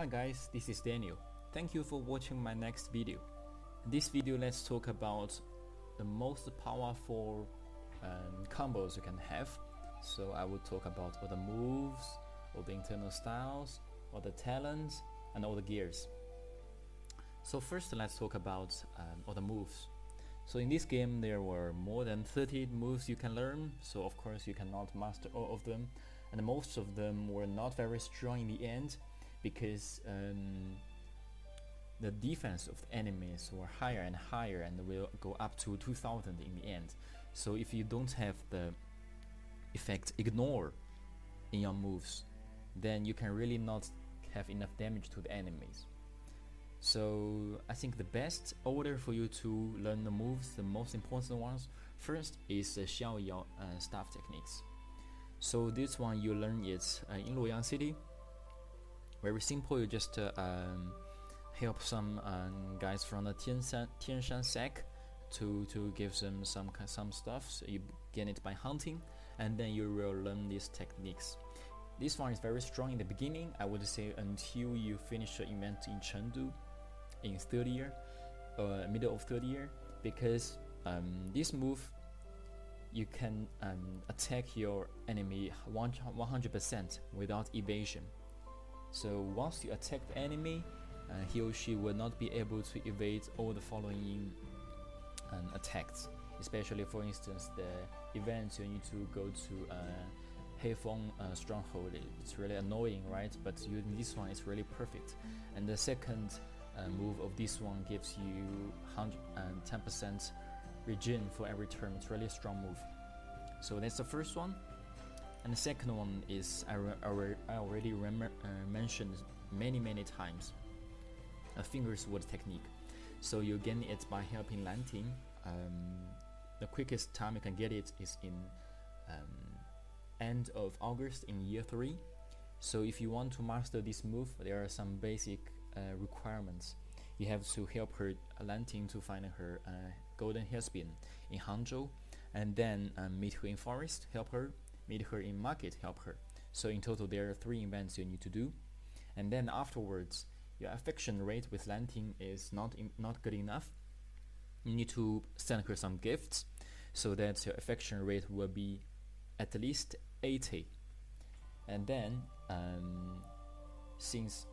Hi guys, this is Daniel. Thank you for watching my next video. In this video, let's talk about the most powerful combos you can have. So I will talk about all the moves, all the internal styles, all the talents, and all the gears. So first, let's talk about all the moves. So in this game, there were more than 30 moves you can learn. So of course, you cannot master all of them, and most of them were not very strong in the end, because the defense of the enemies were higher and higher and will go up to 2000 in the end. So if you don't have the effect ignore in your moves, then you can really not have enough damage to the enemies. So I think the best order for you to learn the moves, the most important ones, first is the Xiaoyao staff techniques. So this one you learn it in Luoyang City. Very simple, you just help some guys from the Tianshan sect to give them some stuff. So you gain it by hunting, and then you will learn these techniques. This one is very strong in the beginning, I would say, until you finish the event in Chengdu in third year, middle of third year, because this move you can attack your enemy 100% without evasion. So once you attack the enemy, he or she will not be able to evade all the following attacks. Especially, for instance, the events you need to go to Heifeng stronghold. It's really annoying, right? But using this one, it's really perfect. And the second move of this one gives you 110% regen for every turn. It's really a strong move. So that's the first one. And the second one is I already mentioned many times, a Fingersword technique. So you gain it by helping Lanting. The quickest time you can get it is in end of August in year 3. So if you want to master this move, there are some basic requirements. You have to help her Lanting to find her golden hairspin in Hangzhou, and then meet her in forest, help her, meet her in market, help her. So in total there are 3 events you need to do. And then afterwards, your affection rate with Lanting is not good enough. You need to send her some gifts so that your affection rate will be at least 80. And then since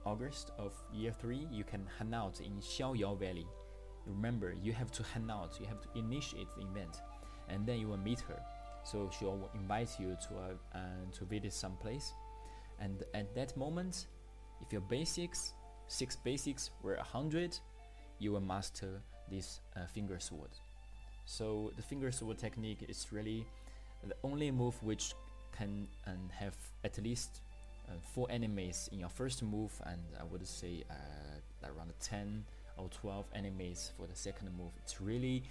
August of year 3, you can hang out in Xiaoyao Valley. Remember, you have to hang out, you have to initiate the event, and then you will meet her. So she will invite you to visit some place, and at that moment, if your 6 basics were 100, you will master this Fingersword. So the Fingersword technique is really the only move which can have at least 4 enemies in your first move, and I would say around 10 or 12 enemies for the second move. It's really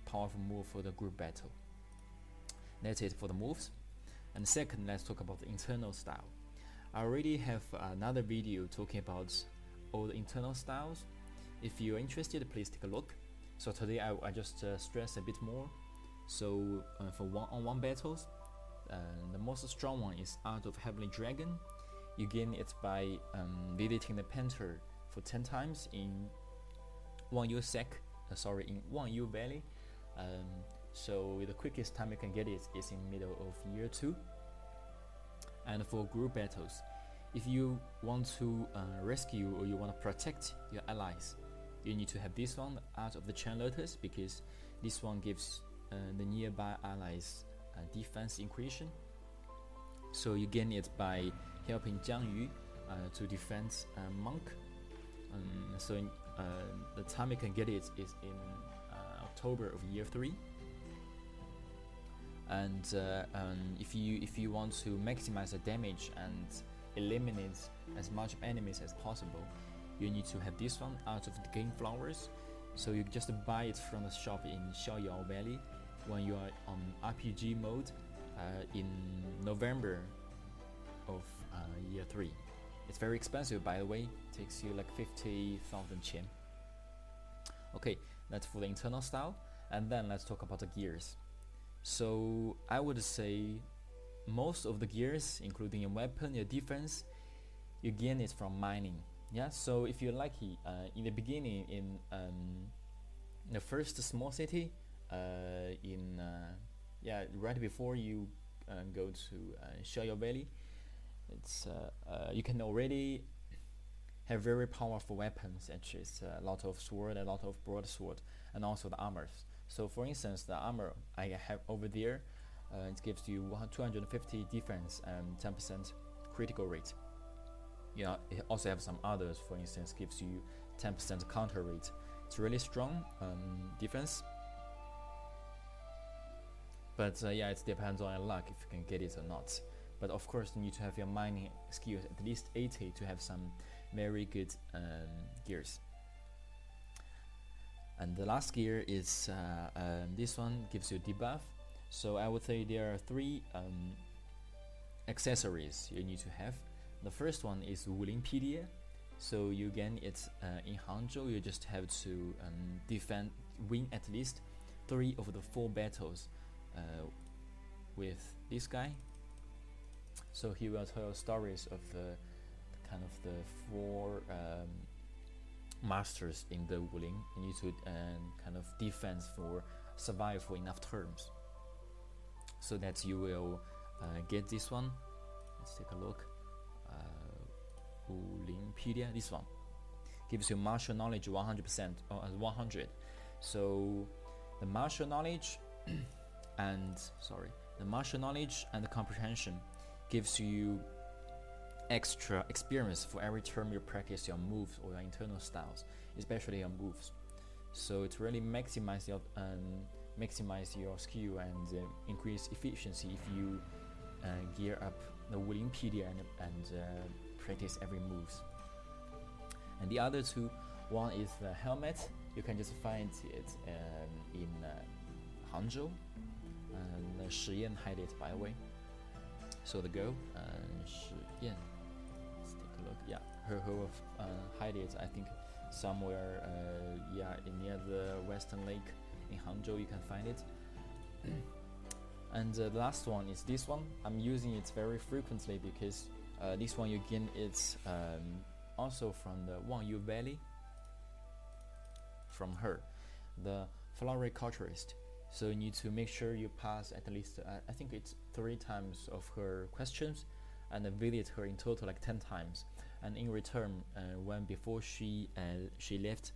powerful move for the group battle. That's it for the moves. And second, let's talk about the internal style. I already have another video talking about all the internal styles. If you're interested, please take a look. So today I just stress a bit more. So for one-on-one battles, the most strong one is Art of Heavenly Dragon. You gain it by visiting the Panther for 10 times in Wangyu in Wangyu Valley. So the quickest time you can get it is in middle of year 2. And for group battles, if you want to rescue or you want to protect your allies, you need to have this one, Art of the Chain Lotus, because this one gives the nearby allies defense increase. So you gain it by helping Jiang Yu to defend monk. So the time you can get it is in October of year 3. And if you want to maximize the damage and eliminate as much enemies as possible, you need to have this one, Art of Decaying Flowers. So you just buy it from the shop in Xiaoyao Valley when you are on RPG mode in November of year 3. It's very expensive, by the way. It takes you like 50,000 qian. Okay, that's for the internal style. And then let's talk about the gears. So I would say most of the gears, including your weapon, your defense, you gain it from mining. Yeah, so if you're lucky, in the beginning, in the first small city, right before you go to Xiaoyao Valley, it's you can already have very powerful weapons, such as a lot of sword, a lot of broadsword, and also the armors. So for instance, the armor I have over there, it gives you 250 defense and 10% critical rate. It also have some others, for instance, gives you 10% counter rate. It's really strong defense. But it depends on your luck if you can get it or not. But of course, you need to have your mining skills at least 80 to have some very good gears. And the last gear is this one, gives you debuff. So I would say there are 3 accessories you need to have. The first one is Wulinpedia. So you gain it in Hangzhou. You just have to win at least 3 of the 4 battles with this guy. So he will tell stories of kind of the 4 masters in the Wulin. You need to kind of survive for enough terms, so that you will get this one. Let's take a look. Wulinpedia, this one gives you martial knowledge 100% or 100. So the martial knowledge and the comprehension gives you extra experience for every term you practice your moves or your internal styles, especially your moves. So it really maximize your skill and increase efficiency if you gear up the Wulinpedia and practice every moves. And the other 2, one is the helmet. You can just find it in Hangzhou, and Shi Yan had it, by the way. So the girl, Shi Yan, let's take a look. Yeah, her hide it, I think, somewhere near the Western Lake in Hangzhou. You can find it. And the last one is this one. I'm using it very frequently because this one you gain it also from the Wangyu Valley, from her, the floriculturist. So you need to make sure you pass at least I think it's 3 times of her questions, and visit her in total like 10 times. And in return, when before she left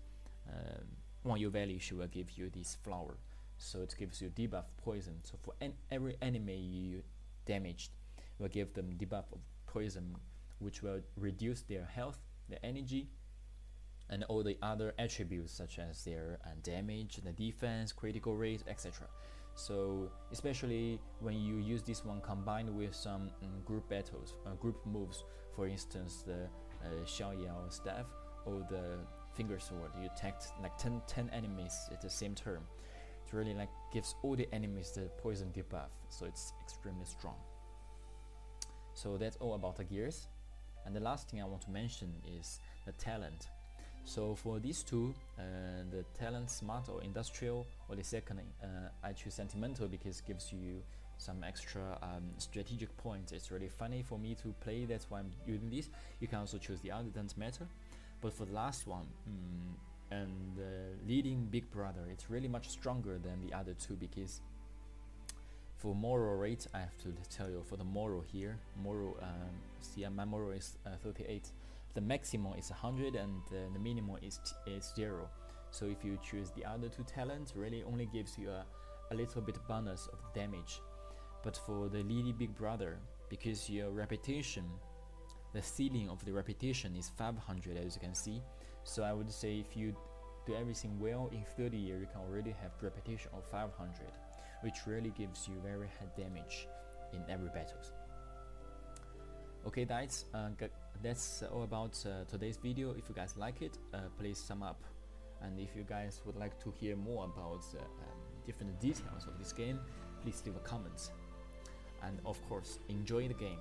Wangyu Valley, she will give you this flower. So it gives you debuff poison. So for every enemy you damaged, will give them debuff of poison, which will reduce their health, their energy, and all the other attributes such as their damage, the defense, critical rate, etc. So especially when you use this one combined with some group battles, group moves, for instance the Xiaoyao staff or the Fingersword, you attacked like 10 enemies at the same turn. It really like gives all the enemies the poison debuff, so it's extremely strong. So that's all about the gears. And the last thing I want to mention is the talent. So for these 2, the talent smart or industrial, or the second, I choose sentimental because it gives you some extra strategic points. It's really funny for me to play, that's why I'm using this. You can also choose the other, doesn't matter. But for the last one, and leading big brother, it's really much stronger than the other 2 because for moral rate, I have to tell you, for the moral here, see my moral is 38. The maximum is 100 and the minimum is 0. So if you choose the other 2 talents, really only gives you a little bit bonus of damage. But for the leading big brother, because your reputation, the ceiling of the reputation is 500, as you can see. So I would say if you do everything well, in 30 years you can already have reputation of 500, which really gives you very high damage in every battles. Okay guys, that's all about today's video. If you guys like it, please thumb up. And if you guys would like to hear more about different details of this game, please leave a comment. And of course, enjoy the game.